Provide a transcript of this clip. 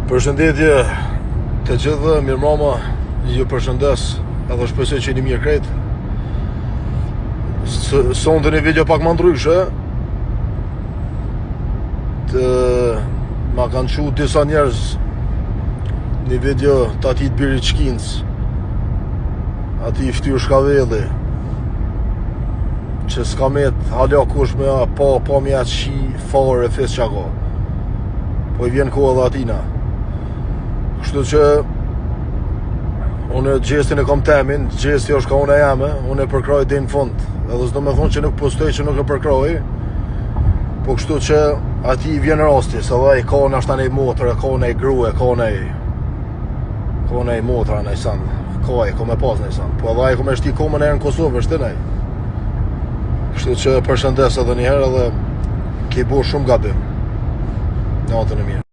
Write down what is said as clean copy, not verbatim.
Përshëndetje të gjithë, mirëmbrëma, ju përshëndes edhe shpresoj që jeni mirë krejt. Sonte një video pak më ndryshe. Ma kanë qu disa njerëz një video të ati të Birit Shkinc, ati i ftyr Shkavelli, që s'ka met hala kush me pa me atë shi fare fes qa ka, po i vjen koha dhe atina. Kështu që unë gjestin e kam temin, gjesti është ka unë e jame, unë e përkraj dhe në fund, edhe s'do me thonë që nuk postoj që nuk e përkraj, po kështu që ati i vjen rasti, se dhe i ka në ashta nej motër, ka nej grue, ka nej motra nej sand, ka me pas nej sand, po edhe i ka me shti komën e në Kosovë, është të nej. Kështu që përshëndes edhe njëherë edhe ke bo shumë gabim. Natën e mirë.